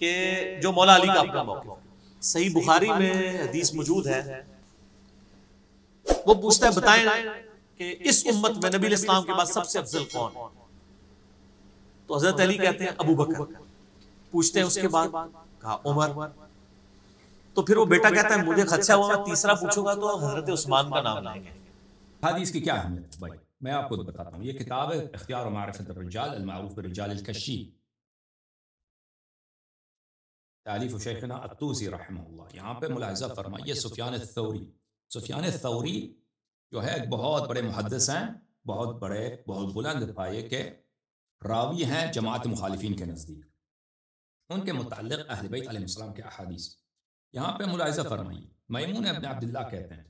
کہ جو مولا علی کا اپنا موقف، صحیح بخاری میں حدیث موجود ہے، وہ پوچھتا ہے بتائیں کہ اس امت میں نبی علیہ السلام کے بعد سب سے افضل کون؟ تو حضرت علی کہتے ہیں ابو بکر. پوچھتے ہیں اس کے بعد، کہا عمر. تو پھر وہ بیٹا کہتا ہے مجھے خدشہ ہوا میں تیسرا پوچھوں گا تو حضرت عثمان کا نام لائیں گے. حدیث کی کیا اہمیت ہے بھائی؟ میں آپ کو بتاتا ہوں. یہ کتاب ہے اختیار و معرفت الرجال المعروف بالرجال الکشی، تالیف شیخنا الطوسی رحمہ اللہ. یہاں پہ ملاحظہ فرمائیے سفیان الثوری. سفیان الثوری جو ہے ایک بہت بڑے محدث ہیں، بہت بڑے، بہت بلند پائے کے راوی ہیں جماعت مخالفین کے نزدیک. ان کے متعلق اہل بیت علیہ السلام کے احادیث یہاں پہ ملاحظہ فرمائیے. میمون ابن عبداللہ کہتے ہیں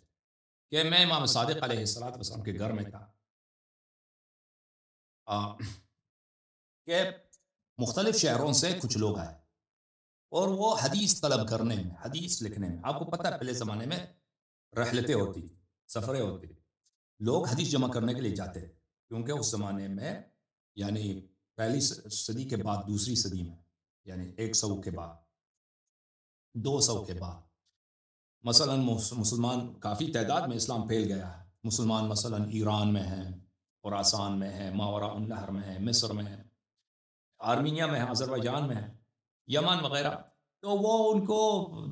کہ میں امام صادق علیہ السلام کے گھر میں تھا کہ مختلف شہروں سے کچھ لوگ آئے اور وہ حدیث طلب کرنے میں، حدیث لکھنے میں. آپ کو پتہ ہے پہلے زمانے میں رحلتیں ہوتی، سفریں ہوتی، لوگ حدیث جمع کرنے کے لیے جاتے تھے، کیونکہ اس زمانے میں یعنی پہلی صدی کے بعد دوسری صدی میں، یعنی 100 کے بعد 200 کے بعد مثلا مسلمان کافی تعداد میں اسلام پھیل گیا ہے. مسلمان مثلا ایران میں ہیں، خراسان میں ہیں، ماوراء النہر میں ہیں، مصر میں ہیں، آرمینیا میں ہیں، آذربائیجان میں ہیں، یمن وغیرہ. تو وہ ان کو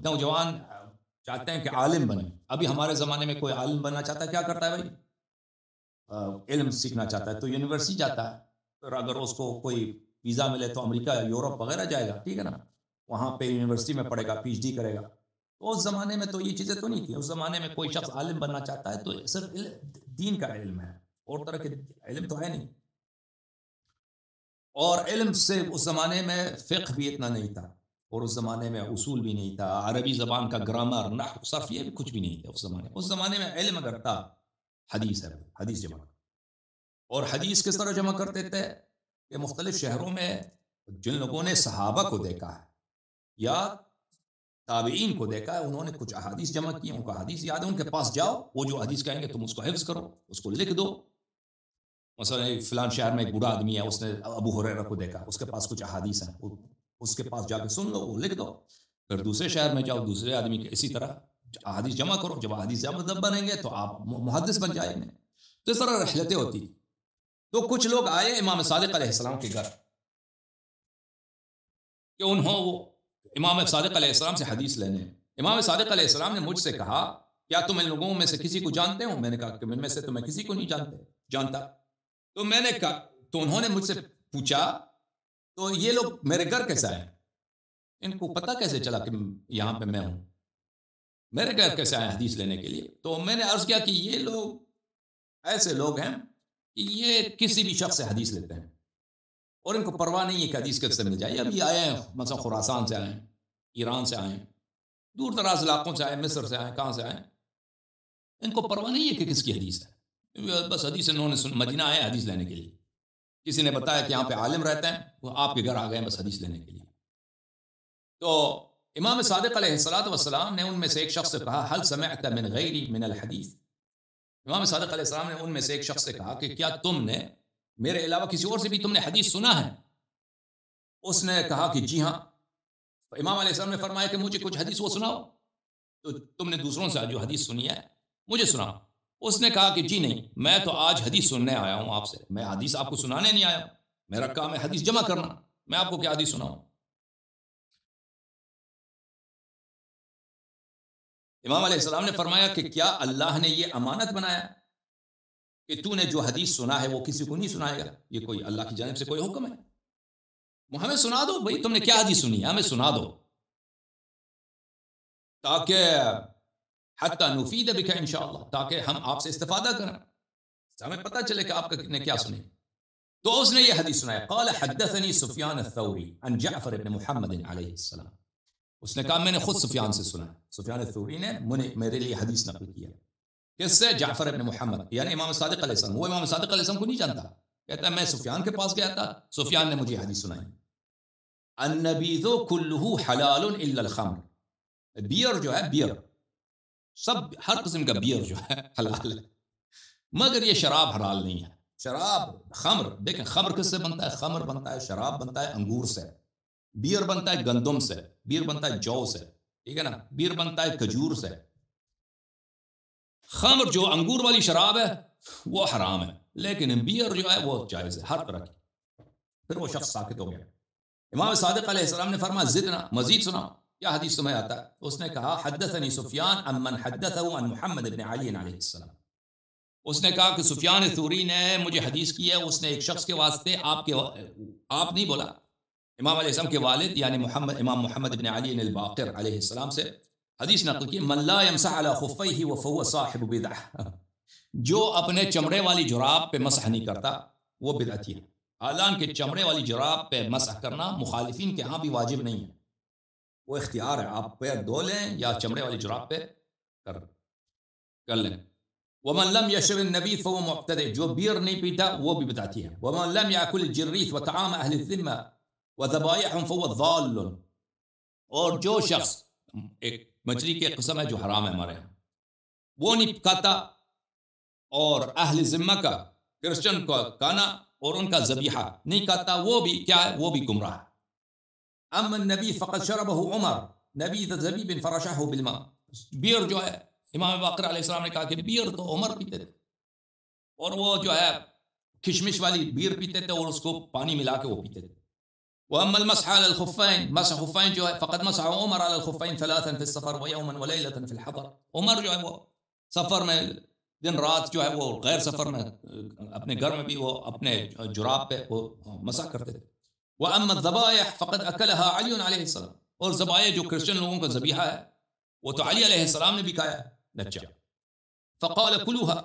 نوجوان چاہتے ہیں کہ عالم بنیں. ابھی ہمارے زمانے میں کوئی عالم بننا چاہتا ہے کیا کرتا ہے بھائی؟ علم سیکھنا چاہتا ہے تو یونیورسٹی جاتا ہے. پھر اگر اس کو کوئی ویزا ملے تو امریکہ یا یورپ وغیرہ جائے گا، ٹھیک ہے نا، وہاں پہ یونیورسٹی میں پڑھے گا، پی ایچ ڈی کرے گا. تو اس زمانے میں تو یہ چیزیں تو نہیں تھیں. اس زمانے میں کوئی شخص عالم بننا چاہتا ہے تو صرف دین کا علم ہے، اور طرح کے علم تو ہے نہیں. اور علم سے اس زمانے میں فقہ بھی اتنا نہیں تھا، اور اس زمانے میں اصول بھی نہیں تھا، عربی زبان کا گرامر، نحو، صرف، یہ بھی کچھ بھی نہیں تھا اس زمانے. اس زمانے میں علم اگر تھا حدیث ہے، حدیث جمع. اور حدیث کس طرح جمع کرتے تھے کہ مختلف شہروں میں جن لوگوں نے صحابہ کو دیکھا ہے یا تابعین کو دیکھا ہے، انہوں نے کچھ احادیث جمع کی، ان کو حدیث یاد ہے، ان کے پاس جاؤ، وہ جو حدیث کہیں گے تم اس کو حفظ کرو، اس کو لکھ دو. مثلا فلان شہر میں ایک بوڑھا آدمی ہے، اس نے ابو ہریرہ کو دیکھا، اس کے پاس کچھ احادیث ہیں، اس کے پاس جا کے سن لو، وہ لکھ دو. پھر دوسرے شہر میں جاؤ، دوسرے آدمی کے اسی طرح احادیث جمع کرو. جب احادیث جمع بنیں گے تو آپ محدث بن جائیں گے. تو اس طرح رحلتیں ہوتی. تو کچھ لوگ آئے امام صادق علیہ السلام کے گھر کہ انہوں امام صادق علیہ السلام سے حدیث لینے. امام صادق علیہ السلام نے مجھ سے کہا کیا تم ان لوگوں میں سے کسی کو جانتے ہو؟ میں نے کہا کہ ان میں سے تو میں کسی کو نہیں جانتا. تو میں نے کہا، تو انہوں نے مجھ سے پوچھا تو یہ لوگ میرے گھر کیسے آئے؟ ان کو پتہ کیسے چلا کہ یہاں پہ میں ہوں؟ میرے گھر کیسے آئے حدیث لینے کے لیے؟ تو میں نے عرض کیا کہ یہ لوگ ایسے لوگ ہیں کہ یہ کسی بھی شخص سے حدیث لیتے ہیں اور ان کو پرواہ نہیں ہے کہ حدیث کس سے مل جائے. ابھی آئے ہیں مثلا خراسان سے آئے ہیں، ایران سے آئے ہیں، دور دراز علاقوں سے آئے، مصر سے آئے، کہاں سے آئے، ان کو پرواہ نہیں ہے کہ کس کی حدیث ہے. بس حدیث انہوں نے مدینہ آئے حدیث لینے کے لیے. کسی نے بتایا کہ یہاں پہ عالم رہتے ہیں، وہ آپ کے گھر آ گئے بس حدیث لینے کے لیے. تو امام صادق علیہ السلام نے ان میں سے ایک شخص سے کہا هل سمعت من غیری من الحدیث. امام صادق علیہ السلام نے ان میں سے ایک شخص سے کہا کہ کیا تم نے میرے علاوہ کسی اور سے بھی تم نے حدیث سنا ہے؟ اس نے کہا کہ جی ہاں. امام علیہ السلام نے فرمایا کہ مجھے کچھ حدیث وہ سناؤ. تو تم نے دوسروں سے جو حدیث سنی ہے مجھے سناؤ. اس نے کہا کہ جی نہیں، میں تو آج حدیث سننے آیا ہوں آپ سے، میں حدیث آپ کو سنانے نہیں آیا ہوں، میرا کام ہے حدیث جمع کرنا، میں آپ کو کیا حدیث سناؤں. امام علیہ السلام نے فرمایا کہ کیا اللہ نے یہ امانت بنایا کہ تو نے جو حدیث سنا ہے وہ کسی کو نہیں سنائے گا؟ یہ کوئی اللہ کی جانب سے کوئی حکم ہے؟ ہمیں سنا دو بھئی، تم نے کیا حدیث سنی ہے ہمیں سنا دو، تاکہ حتی نفید بک انشاءاللہ، تاکہ ہم آپ سے استفادہ کریں، ہمیں پتہ چلے کہ آپ نے کیا سنی. تو اس نے یہ حدیث سنایا. قال حدثني سفیان الثوری عن جعفر بن محمد علیہ السلام. اس نے کہا میں نے خود سفیان سے سنا. سفیان الثوری نے میرے لیے حدیث نقل کیا. کس سے؟ جعفر بن محمد، یعنی امام صادق علیہ السلام. وہ امام صادق علیہ السلام کو نہیں جانتا، کہتا ہے میں سفیان کے پاس گیا تھا، سفیان نے مجھے حدیث سنائی. النبیذ کلہ حلال الا الخمر. بیئر جو ہے، بیئر سب، ہر قسم کا بیئر جو ہے حلال ہے، مگر یہ شراب حلال نہیں ہے. شراب، خمر، دیکھیں خمر کس سے بنتا ہے؟ خمر بنتا ہے، شراب بنتا ہے انگور سے. بیئر بنتا ہے گندم سے، بیئر بنتا ہے جو سے، ٹھیک ہے نا، بیئر بنتا ہے کھجور سے. خمر جو انگور والی شراب ہے وہ حرام ہے، لیکن بیئر جو ہے وہ جائز ہے ہر طرح کی. پھر وہ شخص ساکت ہو گیا. امام صادق علیہ السلام نے فرمایا زدنا، مزید سناؤ، کیا حدیث تمہیں آتا ہے؟ اس نے کہا حدثنی سفیان عن من حدثه عن محمد بن علی علیہ السلام. اس نے کہا کہ سفیان ثوری نے مجھے حدیث کی ہے، اس نے ایک شخص کے واسطے آپ نہیں بولا، امام علیہ السلام کے والد یعنی امام محمد بن علی الباقر علیہ السلام سے حدیث نقل کی، من لا يمسح على خفيه فهو صاحب بدعہ، جو اپنے چمڑے والی جراب پہ مسح نہیں کرتا وہ بدعتی ہے. حالانکہ چمڑے والی جراب پہ مسح کرنا مخالفین کے ہاں بھی واجب نہیں ہے، وہ اختیار ہے، آپ پیر دھو لیں یا چمڑے والی جراب پہ کر لیں. ومن لم يشرب النبيذ فهو مبتدع، جو بیئر نہیں پیتا وہ بھی بدعتی ہے. ومن لم يأكل الجريث وطعام اهل الذمة وذبائحهم فهو ضال، اور جو شخص ایک مچھلی کی قسم ہے جو حرام ہے ہمارے یہاں وہ نہیں کھاتا، اور اہل ذمہ کا کرسچن کا کھانا اور ان کا ذبیحہ نہیں کھاتا وہ بھی کیا ہے، وہ بھی گمراہ ہے. اما النبی فقد شربه عمر نبیذ زبیب فرشہ بالماء، بیئر جو ہے امام باقر علیہ السلام نے کہا کہ بیئر تو عمر پیتے تھے، اور وہ جو ہے کشمش والی بیئر پیتے تھے اور اس کو پانی ملا کے وہ پیتے تھے. واما المسح على الخفين، مسح خفين جو ہے فقد مسح عمر على الخفين ثلاثا في السفر ويوما وليله في الحضر، عمر جو ہے وہ سفر میں دن رات جو ہے وہ غیر سفر میں اپنے گھر میں بھی وہ اپنے جراب پہ وہ مسح کرتے تھے. واما الذبائح فقد اكلها علي علیہ السلام، اور ذبائح جو کرسچن لوگوں کا ذبیحہ ہے وہ تو علی علیہ السلام نے بھی کھایا ہے. اچھا، فقال كلوها،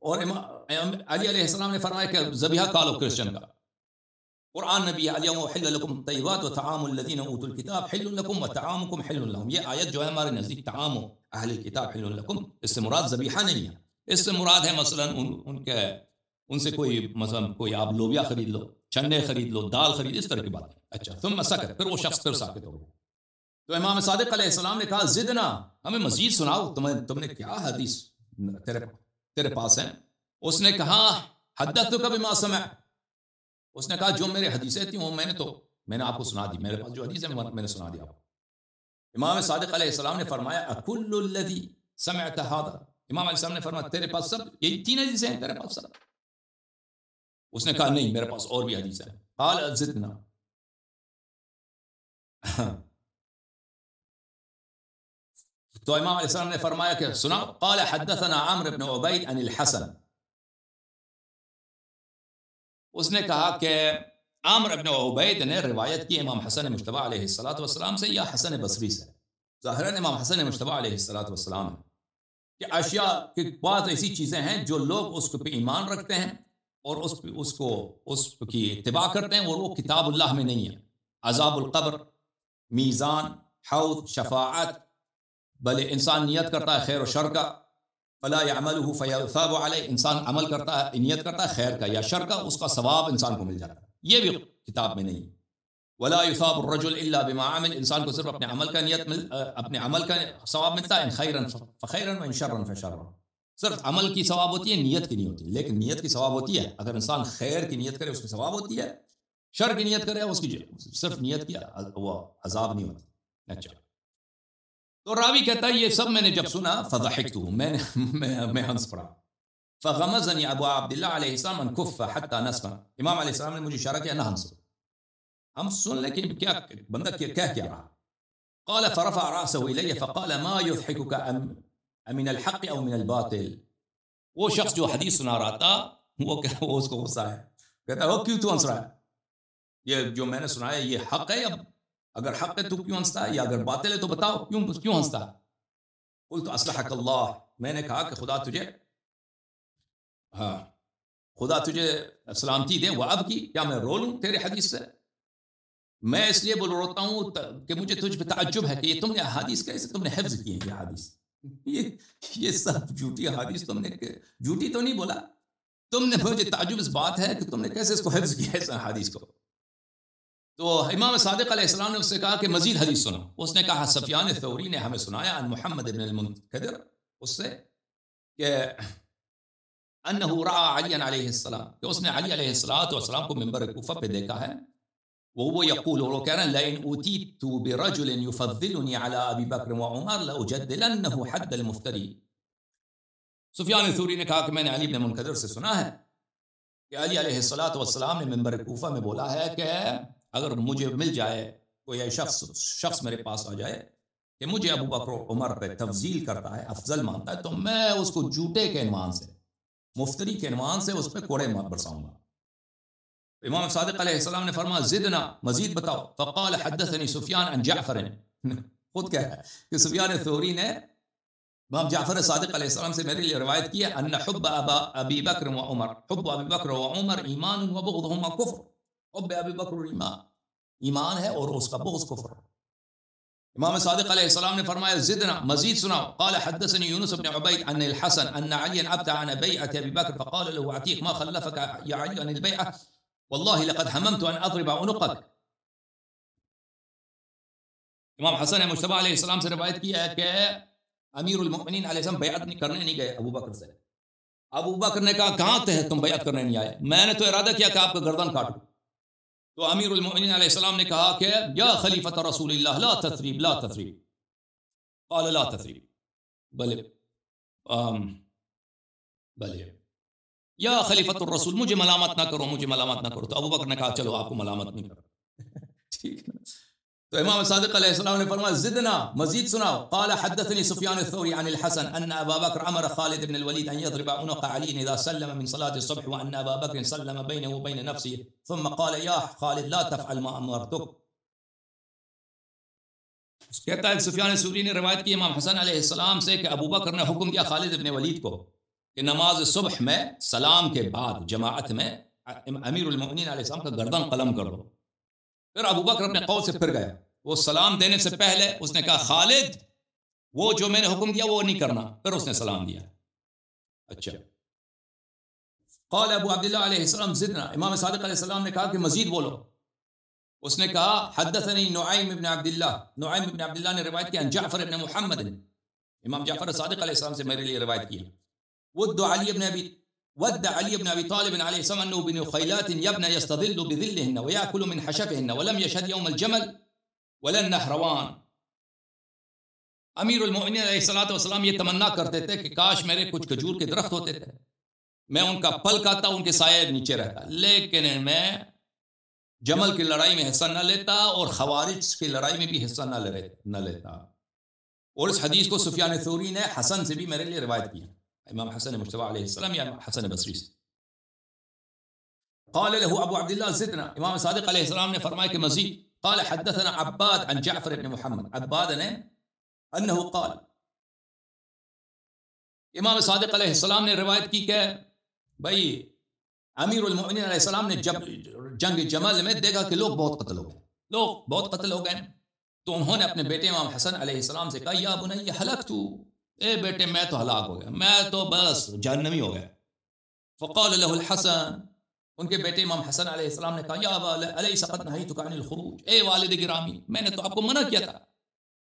اور علی علیہ السلام نے فرمایا کہ ذبیحہ کھا لو کرسچن کا. قرآن نبی اليوم احل لكم الطيبات وطعام الذين اوتوا الكتاب حل لكم وطعامكم حل لهم، یہ آیت جو ہے ہمارے نزدیک طعام اہل الکتاب حل لكم، اس سے مراد ذبیحہ نہیں ہے، اس سے مراد ہے مثلا ان سے کوئی مثلا کوئی آپ لوبیا خرید لو، چنے خرید لو، دال خرید، اس طرح کی بات ہے. اچھا، ثم سکت، پھر وہ شخص پھر ساکت ہو گیا. تو امام صادق علیہ السلام نے کہا زدنا، ہمیں مزید سناؤ، تم نے کیا حدیث تیرے پاس ہے؟ اس نے کہا حدثتک بما سمعت، اس نے کہا جو میرے حدیثیں تھیں وہ میں نے آپ کو سنا دی، میرے پاس جو حدیث ہے میں نے سنا دیا آپ کو. امام صادق علیہ السلام نے فرمایا اکل الذی سمعت هذا، امام علیہ السلام نے فرمایا تیرے پاس سب یہی تین حدیثیں ہیں تیرے پاس سب؟ اس نے کہا نہیں، میرے پاس اور بھی حدیث ہے. قال زدنا، تو امام علیہ السلام نے فرمایا کہ سنا. قال حدثنا عمرو بن عبید عن الحسن، اس نے کہا کہ عمرو بن عبید نے روایت کی امام حسن مجتبی علیہ السلام سے یا حسن بصری سے، ظاہراً امام حسن مجتبی علیہ السلام ہے کہ اشیاء کی بعض ایسی چیزیں ہیں جو لوگ اس پہ ایمان رکھتے ہیں اور اس کی اتباع کرتے ہیں اور وہ کتاب اللہ میں نہیں ہے. عذاب القبر، میزان، حوض، شفاعت، بھلے انسان نیت کرتا ہے خیر و شر کا، فلا يعمله فيثاب علیہ، انسان عمل کرتا ہے نیت کرتا ہے خیر کا یا شر کا، اس کا ثواب انسان کو مل جاتا ہے، یہ بھی کتاب میں نہیں. ولا يثاب الرجل الا بما عمل، انسان کو صرف اپنے عمل کا ثواب ملتا ہے، ان خیرا فخیرا وان شرا فشرا، صرف عمل کی ثواب ہوتی ہے، نیت کی نہیں ہوتی. لیکن نیت کی ثواب ہوتی ہے، اگر انسان خیر کی نیت کرے اس کی ثواب ہوتی ہے، شر کی نیت کرے اس کی صرف نیت کی وہ عذاب نہیں ہوتا. اچھا، تو راوی کہتا ہے یہ سب میں نے جب سنا فضحکت، میں ہنس پڑا. فغمزنی ابو عبداللہ علیہ السلام ان کف حتی نسمع، امام علیہ السلام نے مجھے اشارہ کیا نہ ہنسو، ہم سن لیں کہ کیا بندہ کہہ کیا رہا. قال فرفع رأسه الی فقال ما يضحكك من الحق او من الباطل، وہ شخص جو حدیث سنا رہا تھا وہ اس کو غصہ ہے، کہتا ہے کیوں تو ہنس رہا ہے، یہ جو میں نے سنایا یہ حق ہے، اب اگر حق ہے تو کیوں ہنستا ہے، یا اگر باطل ہے تو بتاؤ کیوں ہنستا ہے. قلت اصلحک اللہ، میں نے کہا کہ خدا تجھے سلامتی دے. وہ اب کی، کیا میں رو لوں تیرے حدیث سے؟ میں اس لیے روتا ہوں کہ مجھے تجھ پہ تعجب ہے کہ یہ تم نے احادیث کیسے تم نے حفظ کی ہیں، یہ حدیث یہ سب جھوٹی حدیث، تم نے جھوٹی تو نہیں بولا، تم نے، مجھے تعجب اس بات ہے کہ تم نے کیسے اس کو حفظ کیا اس حدیث کو. تو امام صادق علیہ السلام نے اس سے کہا کہ مزید حدیث سنو. اس نے کہا سفیان ثوری نے ہمیں سنایا عن محمد بن المنکدر، اس سے کہ انہ رأى علی علیہ السلام، کہ اس نے علی علیہ السلام کو منبر کوفہ پہ دیکھا ہے. وهو يقول، وہ کہہ رہے ہیں لئن اوتیت برجل يفضلني على ابی بکر وعمر لاجدلنه حد المفتری. سفیان ثوری نے کہا کہ میں نے علی بن منقدر سے سنا ہے کہ علی علیہ الصلوۃ والسلام نے منبر کوفہ میں بولا ہے کہ اگر مجھے مل جائے کوئی شخص میرے پاس آ جائے کہ مجھے ابو بکر و عمر پہ تفضیل کرتا ہے، افضل مانتا ہے، تو میں اس کو جھوٹے کے عنوان سے، مفتری کے عنوان سے اس پہ کوڑے برساؤں گا. امام صادق علیہ السلام نے فرمایا زدنا، مزید بتاؤ. فقال حدثني سفیان عن جعفر، خود کہہ ہے کہ سفیان ثوری نے امام جعفر صادق علیہ السلام سے میرے لیے روایت کی ہے ان حب ابی بکر و عمر، حب ابی بکر و عمر ایمان و بغضهما کفر. حب ابی بکر ایمان ہے اور اس کا بغض کفر. امام صادق علیہ السلام نے فرمایا زدنا، مزید سناؤ. قال حدثني يونس بن عبيد عن الحسن ان عليا ابتع عن بيعة ابي بكر فقال له عتيق ما خلفك يا علي عن البيعة والله لقد هممت ان اضرب عنقك. امام حسن مجتبی علیہ السلام سے روایت کی ہے کہ امیر المؤمنین علیہ السلام بیعت کرنے نہیں گئے ابو بکر سے. ابو بکر نے کہا کہاں تھے تم بیعت کرنے نہیں آئے؟ میں نے تو ارادہ کیا کہ آپ کا گردن کاٹوں. تو امیر المؤمنین علیہ السلام نے کہا کہ یا خلیفۃ رسول اللہ لا تثریب لا تثریب. قال لا تثریب بلے بلے یا خلیفۃ الرسول مجھے ملامت نہ کرو، مجھے ملامت نہ کرو. تو ابو بکر نے کہا چلو آپ کو ملامت نہیں کرو. ٹھیک ہے. تو امام صادق علیہ السلام نے فرمایا زدنا، مزید سناؤ. قال حدثني سفيان الثوري عن الحسن ان ابا بكر امر خالد بن الوليد ان يضرب عنق علي اذا سلم من صلاه الصبح وان ابا بكر سلم بينه وبين نفسه ثم قال يا خالد لا تفعل ما امرتك. کہتا ہے سفیان ثوری نے روایت کی امام حسن علیہ السلام سے کہ ابو بکر نے حکم دیا خالد بن ولید کو کہ نماز صبح میں سلام کے بعد جماعت میں امیر المؤمنین علیہ السلام کا گردن قلم کر دو. پھر ابو بکر اپنے قول سے پھر گیا. وہ سلام دینے سے پہلے اس نے کہا خالد وہ جو میں نے حکم دیا وہ نہیں کرنا. پھر اس نے سلام دیا. اچھا. قال ابو عبداللہ علیہ السلام زدنا، امام صادق علیہ السلام نے کہا کہ مزید بولو. اس نے کہا حدثني نعیم بن عبداللہ، نعیم بن عبداللہ نے روایت کی عن جعفر بن محمد، امام جعفر صادق علیہ السلام سے میرے لیے روایت کی. ود علی بن ابی طالب علیہ السلام انه بن خیلات یبنى يستظل بظلهن ويأكل من حشفهن ولم يشهد يوم الجمل ولا النهروان. امیر المؤمنین علیہ الصلوۃ والسلام یہ تمنا کرتے تھے کہ کاش میرے کچھ کھجور کے درخت ہوتے تھے، میں ان کا پھل کھاتا، ان کے سائے نیچے رہتا، لیکن میں جمل کی لڑائی میں حصہ نہ لیتا اور خوارج کی لڑائی میں بھی حصہ نہ لیتا. اور اس حدیث کو سفیان ثوری نے حسن سے بھی میرے لیے روایت کی، امام حسن مجتبی علیہ السلام یا حسن بصری سے. قال له ابو عبداللہ زدنا، امام صادق علیہ السلام نے فرمایا کہ مزید. قال حدثنا عباد عن جعفر بن محمد، عباد نے انه قال، امام صادق علیہ السلام نے روایت کی کہ بھائی امیر المؤمنین علیہ السلام نے جب جنگ جمل میں دیکھا کہ لوگ بہت قتل ہو گئے، تو انہوں نے اپنے بیٹے امام حسن علیہ السلام سے کہا یا بنی ہلکت، اے بیٹے میں تو ہلاک ہو گیا، میں تو بس جہنمی ہو گیا. فقال له الحسن، ان کے بیٹے امام حسن علیہ السلام نے کہا یا ابا الیس قد نہیتک عن الخروج، اے والد گرامی میں نے تو آپ کو منع کیا تھا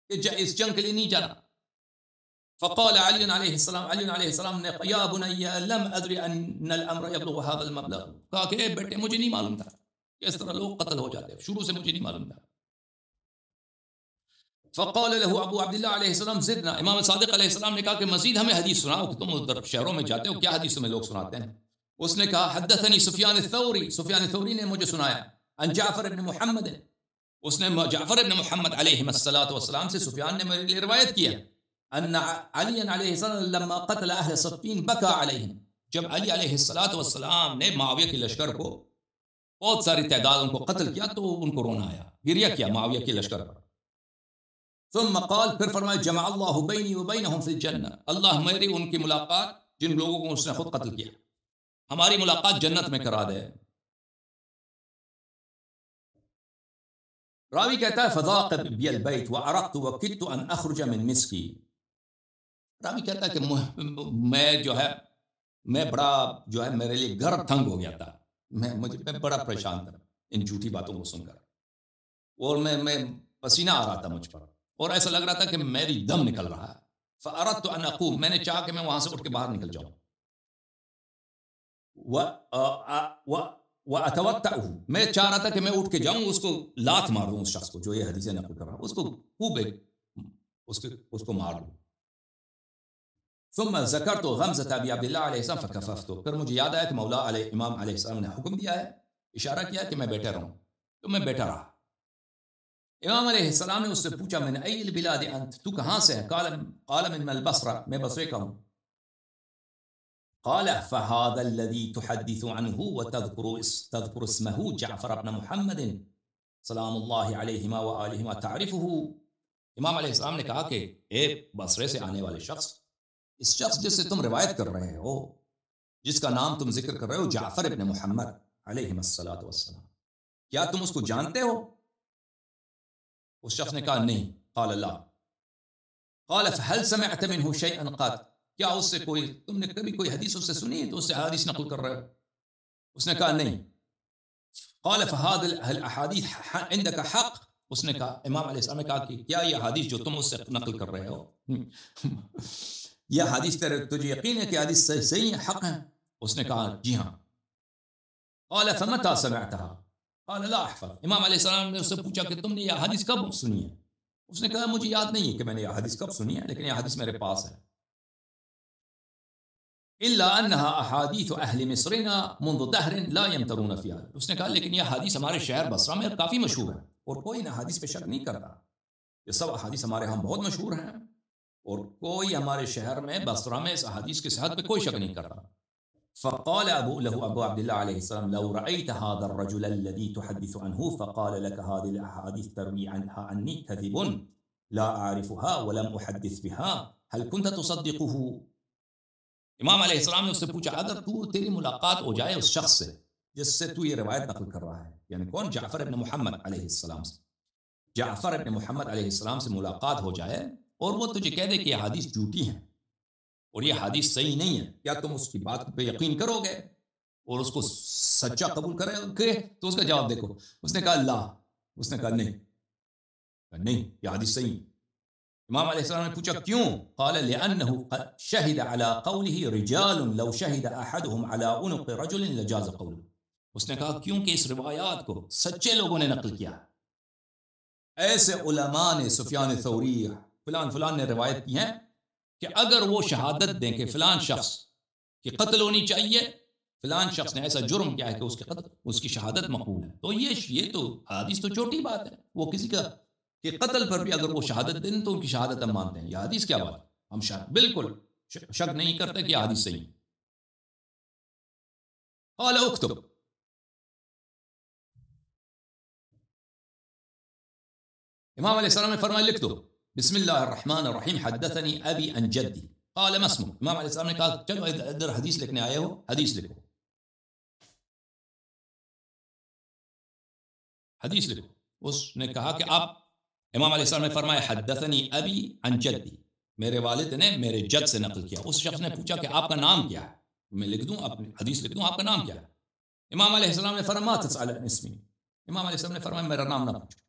کہ اس جنگ کے لیے نہیں جانا. فقال علی علیہ السلام نے یا بنی لم ادری ان الامر یبلغ هذا المبلغ، کہا کہ اے بیٹے مجھے نہیں معلوم تھا کہ اس طرح لوگ قتل ہو جاتے، شروع سے مجھے نہیں معلوم تھا. فقال له ابو عبداللہ علیہ السلام زدنا، امام صادق علیہ السلام نے کہا کہ مزید ہمیں حدیث سناؤ کہ تم ادھر شہروں میں جاتے ہو، کیا حدیث میں لوگ سناتے ہیں. اس نے کہا حدثني سفیان الثوری، سفیان ثوری نے مجھے سنایا عن جعفر بن محمد، اس نے جعفر بن محمد علیہ الصلوۃ والسلام سے سفیان نے میرے لیے روایت کیا ان علی علیہ السلام لما قتل اہل صفین بکا علیہم، جب علی علیہ الصلوۃ والسلام نے معاویہ کے لشکر کو بہت ساری تعداد ان کو قتل کیا تو ان کو رونا آیا، گریہ کیا معاویہ کے لشکر پر. ثم قال، پھر فرمایا جمع اللہ بینی وبینہم فی الجنہ، اللہ میری ان کی ملاقات جن لوگوں کو اس نے خود قتل کیا ہماری ملاقات جنت میں کرا دے. راوی کہتا ہے فضاق بی البیت وعرقت وکدت ان اخرج من مسکی، راوی کہتا ہے کہ میں بڑا جو ہے میرے لیے گھر تنگ ہو گیا تھا، میں بڑا پریشان تھا ان جھوٹی باتوں کو سن کر، اور میں پسینہ آ رہا تھا مجھ پر اور ایسا لگ رہا تھا کہ میری دم نکل رہا ہے. فاردت ان اقوم، میں نے چاہا کہ میں وہاں سے اٹھ کے باہر نکل جاؤں. وَأَتَوَتَّعُهُ، میں چاہ رہا تھا کہ میں اٹھ کے جاؤں اس کو لات مار دوں، اس شخص کو جو یہ حدیثیں نقل کر رہا ہے اس کو خوب اس کو مار دوں. ثم ذکرت غمزة ابی عبد اللہ علیہ السلام فکففت، پھر مجھے یاد آیا کہ مولا علیہ امام علیہ السلام نے حکم دیا ہے، اشارہ کیا کہ میں بیٹھا رہوں، تو میں بیٹھا رہا. امام علیہ السلام نے اس سے پوچھا من ای البلاد انت، تو کہاں سے ہے؟ قال من البصرہ، میں بصرے کا ہوں. قال فهذا الذي تحدث عنه وتذكر اسمه جعفر بن محمد سلام اللہ علیہما وآلہما تعرفه. امام علیہ السلام نے کہا کہ اے بصرے سے آنے والے شخص، اس شخص جس سے تم روایت کر رہے ہو، جس کا نام تم ذکر کر رہے ہو، جعفر ابن محمد علیہ الصلوۃ والسلام، کیا تم اس کو جانتے ہو؟ اس شخص نے کہا نہیں. قال لا. قال فهل سمعت منه شيئا قط، کیا اس سے تم نے کبھی کوئی حدیث اس سے سنی تو اس سے حدیث نقل کر رہے ہو؟ اس نے کہا نہیں. قال فهذه الاحاديث عندك حق، اس نے کہا امام علیہ السلام نے کہا کہ کیا یہ حدیث جو تم اس سے نقل کر رہے ہو یہ حدیث تجھے یقین ہے کہ حدیث صحیح ہے، حق ہے؟ اس نے کہا جی ہاں. قال فمتى سمعتها؟ قال لا احفظ. امام علیہ السلام نے اس سے پوچھا کہ تم نے یہ حدیث کب سنی ہے؟ اس نے کہا مجھے یاد نہیں ہے کہ میں نے یہ حدیث کب سنی ہے، لیکن یہ حدیث میرے پاس ہے. الا انها احاديث اهل مصرنا منذ دهر لا يمترون فيها. اس نے کہا لیکن یہ حدیث ہمارے شہر بصرہ میں کافی مشہور ہے اور کوئی نہ حدیث پہ شک نہیں کرتا. یہ سب حدیث ہمارے ہاں بہت مشہور ہیں اور کوئی ہمارے شہر میں بصرہ میں اس حدیث کی صحت پہ کوئی شک نہیں کرتا. فقال ابو عبد الله عليه السلام لو رأيت هذا الرجل الذي تحدث عنه فقال لك هذه الاحاديث تروي عنها عني كذب لا اعرفها ولم احدث بها هل كنت تصدقه؟ امام علیہ السلام نے اس سے پوچھا اگر تیری ملاقات ہو جائے اس شخص سے جس سے تو یہ روایت نقل کر رہا ہے، یعنی کون؟ جعفر ابن محمد علیہ السلام سے، جعفر ابن محمد علیہ السلام سے ملاقات ہو جائے اور وہ تجھے کہہ دے کہ یہ حدیث جھوٹی ہے اور یہ حدیث صحیح نہیں ہے، کیا تم اس کی بات پہ یقین کرو گے اور اس کو سچا قبول کرے گے؟ تو اس کا جواب دیکھو. اس نے کہا اللہ. اس نے کہا نہیں یہ حدیث صحیح. امام علیہ السلام نے پوچھا کیوں؟ قال لأنه قد شهد على قوله رجال لو شهد أحدهم على عنق رجل لجاز قوله. اس نے کہا کیونکہ اس روایات کو سچے لوگوں نے نقل کیا، ایسے علماء نے، سفیان ثوری فلان نے روایت کی ہے کہ اگر وہ شہادت دیں کہ فلان شخص کی قتل ہونی چاہیے، فلان شخص نے ایسا جرم کیا ہے کہ اس کی شہادت مقبول ہے، تو یہ تو حدیث تو چھوٹی بات ہے. وہ کسی کا کہ قتل پر بھی اگر وہ شہادت دیں تو ان کی شہادت ہم مانتے ہیں. یہ حدیث کیا بات، ہم بالکل شک نہیں کرتے کہ یہ حدیث صحیح. قال اکتب. امام علیہ السلام نے فرمایا لکھ دو. بسم اللہ الرحمن الرحیم حدثنی ابی عن جدی. قال ما اسمک. امام علیہ السلام نے کہا چلو ادھر حدیث لکھنے آئے ہو، حدیث لکھو. حدیث لکھو. اس نے کہا کہ آپ، امام علیہ السلام نے فرمایا حدثنی ابی عن جدی، میرے والد نے میرے جد سے نقل کیا. اس شخص نے پوچھا کہ آپ کا نام کیا ہے؟ میں لکھ دوں، اپنی حدیث لکھ دوں، آپ کا نام کیا ہے؟ امام علیہ السلام نے فرمایا تسأل عن اسمی. امام علیہ السلام نے فرمایا میرا نام نہ پوچھو.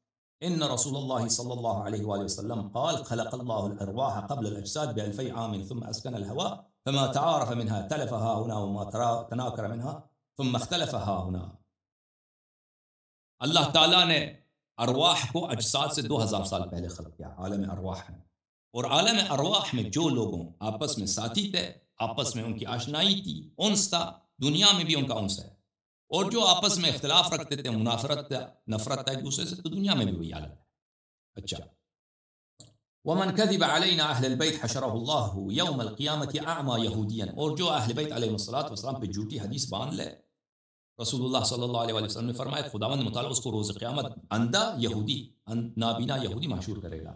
ان رسول اللہ صلی اللہ علیہ وآلہ وسلم قال خلق اللہ الارواح قبل الاجساد ب2000 عام ثم اسكن الهواء فما تعارف منها تلف ها هنا وما تناكر منها ثم اختلف ها هنا. اللہ تعالیٰ نے ارواح کو اجساد سے 2000 سال پہلے خلق کیا عالم ارواح میں، اور عالم ارواح میں جو لوگوں آپس میں ساتھی تھے، آپس میں ان کی آشنائی تھی، انس تھا، دنیا میں بھی ان کا انس ہے، اور جو آپس میں اختلاف رکھتے تھے، منافرت نفرت ایک دوسرے سے، تو دنیا میں بھی وہی حالت ہے. اچھا. ومن كذب علينا اہل البیت حشرہ اللہ یوم القیامت اعمی یہودیا، اور جو اہل بیت علیہ السلام پہ جھوٹی حدیث باندھ لے، رسول اللہ صلی اللہ علیہ وسلم نے فرمایا خداوند متعالی اس کو روز قیامت اندھا یہودی، نابینا یہودی محشور کرے گا.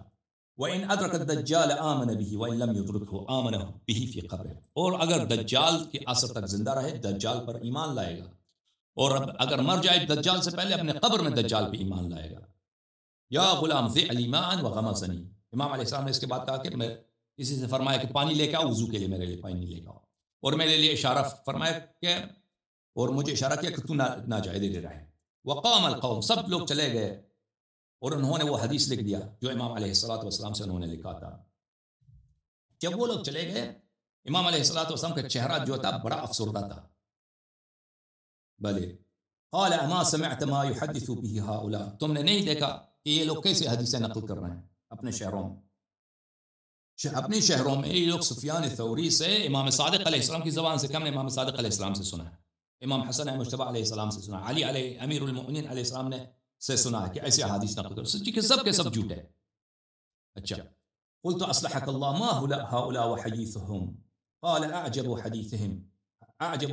وَإِنْ أَدْرَكَ الدَّجَّالَ آمَنَ بِهِ وَإِنْ لَمْ يُدْرِكْهُ آمَنَ بِهِ فِي قَبْرِهِ. اور اگر دجال کے عصر تک زندہ رہے دجال پر ایمان لائے گا، اور اگر مر جائے دجال سے پہلے اپنے قبر میں دجال پہ ایمان لائے گا. یا غلام ذِعْ لِي مَاءً وَغَمَسَنِي. امام علیہ السلام نے اس کے بعد کہا کہ میں کسی سے فرمایا کہ پانی لے کے آؤ، وضو کے لیے میرے لیے پانی لے کے آؤ، اور میرے لیے اشارہ فرمایا کہ، اور مجھے اشارہ کیا کہ تو نہ جائے دے رہے. وقام القوم، سب لوگ چلے گئے اور انہوں نے وہ حدیث لکھ دیا جو امام علیہ السلام سے انہوں نے لکھا تھا. جب وہ لوگ چلے گئے، امام علیہ السلام کا چہرہ جو تھا بڑا افسردہ تھا. بلے قال اما سمعت ما يحدث به هؤلاء، تم نے نہیں دیکھا کہ یہ لوگ کیسے حدیثیں نقل کر رہے ہیں اپنے شہروں میں. اپنے شہروں میں یہ لوگ سفیان ثوری سے، امام صادق علیہ السلام کی زبان سے، کم نے امام صادق علیہ السلام سے سنا ہے، امام حسن مجتبی علیہ السلام سے سنا، علی علیہ امیر المؤمنین علیہ السلام نے سے سنا ہے کہ ایسے حدیث نقل کرو، سچی کہ سب کے سب جھوٹ ہے. اچھا قلت اصلحك الله ما هؤلاء وحديثهم قال اعجب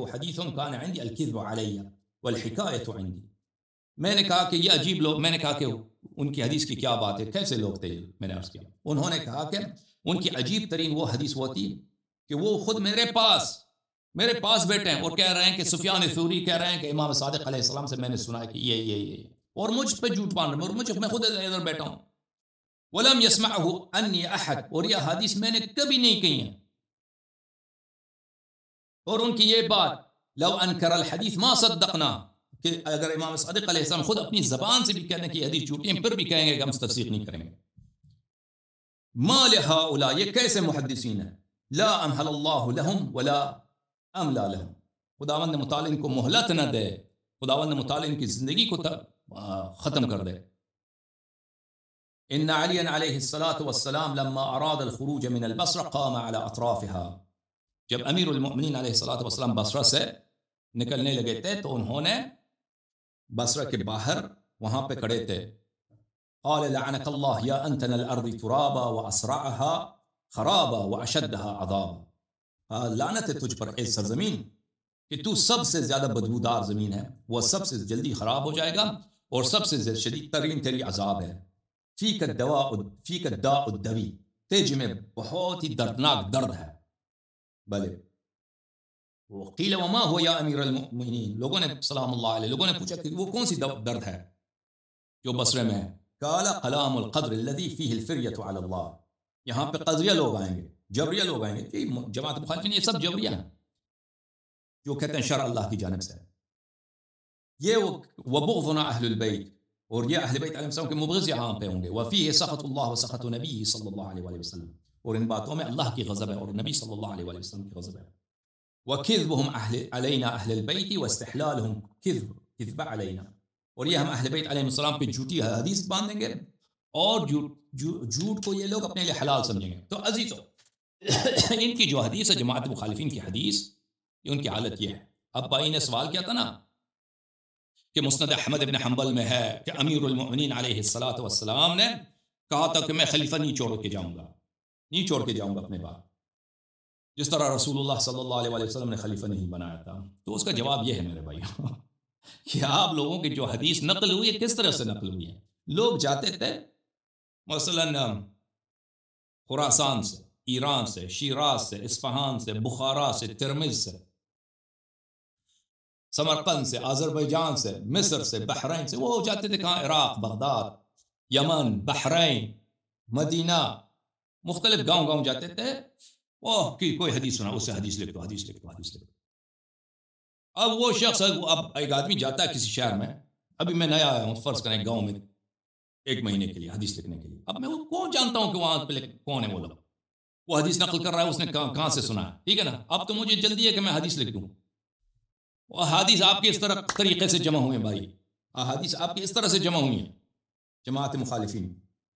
حديثهم كان عندي الكذب علي والحكايه عندي. میں نے کہا کہ یہ عجیب لوگ، میں نے کہا کہ ان کی حدیث کی کیا بات ہے، کیسے لوگ تھے، میں نے عرض کیا. انہوں نے کہا کہ ان کی عجیب ترین وہ حدیث ہوتی کہ وہ خود میرے پاس بیٹھے ہیں اور کہہ رہے ہیں کہ سفیان ثوری کہہ رہے ہیں کہ امام صادق علیہ السلام سے میں نے سنا ہے کہ یہ اور مجھ پہ جھوٹ باندھ رہے ہیں، اور میں خود ادھر بیٹھا ہوں. ولم يسمعه انی احد، اور یہ حدیث میں نے کبھی نہیں کہی ہے. اور ان کی یہ بات لو انکر الحدیث ما صدقنا، کہ اگر امام صادق علیہ السلام خود اپنی زبان سے بھی کہنے کی حدیث جھوٹی ہے، پھر بھی کہیں گے کہ ہم تصدیق نہیں کریں گے. ما لهؤلاء، یہ کیسے محدثین ہیں، لا امحل اللہ لهم ولا املا لهم، خداوند متعال ان کو مہلت نہ دے، خداوند متعال ان کی زندگی کو ختم کر دے. ان علی علیہ الصلاۃ والسلام لما اراد الخروج من البصرہ قام على اطرافها، جب امیر المؤمنین علیہ الصلاۃ والسلام بصرہ سے نکلنے لگے تھے تو انہوں نے بصرہ کے باہر وہاں پہ کھڑے تھے. قال لعنك الله يا انتن الارض ترابا واسرعها خرابا واشدها عذابا، لعنت ہے تجھ پر اے سرزمین کہ تو سب سے زیادہ بدبودار زمین ہے، وہ سب سے جلدی خراب ہو جائے گا اور سب سے شدید ترین تیری عذاب ہے. فیک الداء الدوی، تیج میں بہت ہی دردناک درد ہے. بلے وقیل وما هو یا امیر المؤمنین، لوگوں نے سلام اللہ علیہ، لوگوں نے پوچھا کہ وہ کون سی درد ہے جو بصرے میں ہے. قال کلام القدر الذي فيه الفریة علی اللہ، یہاں پہ قدریہ لوگ آئیں گے، جبریہ لوگ آئیں گے. جماعت مخالفین یہ سب جبریہ ہیں جو کہتے ہیں شرع اللہ کی جانب سے. یہ وبغضنا اہل البیت، اور یہ اہل بیت علیہ السلام کے مبغض یہاں پہ ہوں گے. وفیہ سخط اللہ وسخط نبی صلی اللہ علیہ وآلہ وسلم، اور ان باتوں میں اللہ کی غضب ہے اور نبی صلی اللہ علیہ وآلہ وسلم کی غضب ہے. وکذبهم علینا اہل البیت واستحلالهم کذب علینا، اور یہ ہم اہل بیت علیہ السلام پہ جھوٹی حدیث باندھیں گے اور جھوٹ کو یہ لوگ اپنے لیے حلال سمجھیں گے. تو عزیزو ان کی جو حدیث ہے جماعت مخالفین کی حدیث، ان کی حالت یہ ہے. اب بھائی نے سوال کیا تھا نا کہ مسند احمد بن حنبل میں ہے کہ امیر المؤمنین علیہ الصلاۃ والسلام نے کہا تھا کہ میں خلیفہ نہیں چھوڑ کے جاؤں گا اپنے بعد، جس طرح رسول اللہ صلی اللہ علیہ وآلہ وسلم نے خلیفہ نہیں بنایا تھا. تو اس کا جواب یہ ہے میرے بھائی کہ آپ لوگوں کی جو حدیث نقل ہوئی ہے کس طرح سے نقل ہوئی ہے. لوگ جاتے تھے مثلا خراسان سے، ایران سے، شیراز سے، اصفہان سے، بخارا سے، ترمذ سے، سمرقند سے، آذربائیجان سے، مصر سے، بحرین سے، وہ جاتے تھے کہاں، عراق، بغداد، یمن، بحرین، مدینہ، مختلف گاؤں جاتے تھے. کوئی حدیث سنا، اس سے حدیث لکھ دو. اب وہ شخص، اب ایک آدمی جاتا ہے کسی شہر میں، ابھی میں نیا آیا ہوں فرض کریں گاؤں میں 1 مہینے کے لیے حدیث لکھنے کے لیے. اب میں وہ کون جانتا ہوں کہ وہاں پہ کون ہے وہ لوگ، وہ حدیث نقل کر رہا ہے، اس نے کہاں سے سنا ہے، ٹھیک ہے نا. اب تو مجھے جلدی ہے کہ میں حدیث لکھ دوں. احادیث آپ کے اس طریقے سے جمع ہوئے بھائی، احادیث آپ کی اس طرح سے جمع ہوئی ہیں جماعت مخالفین.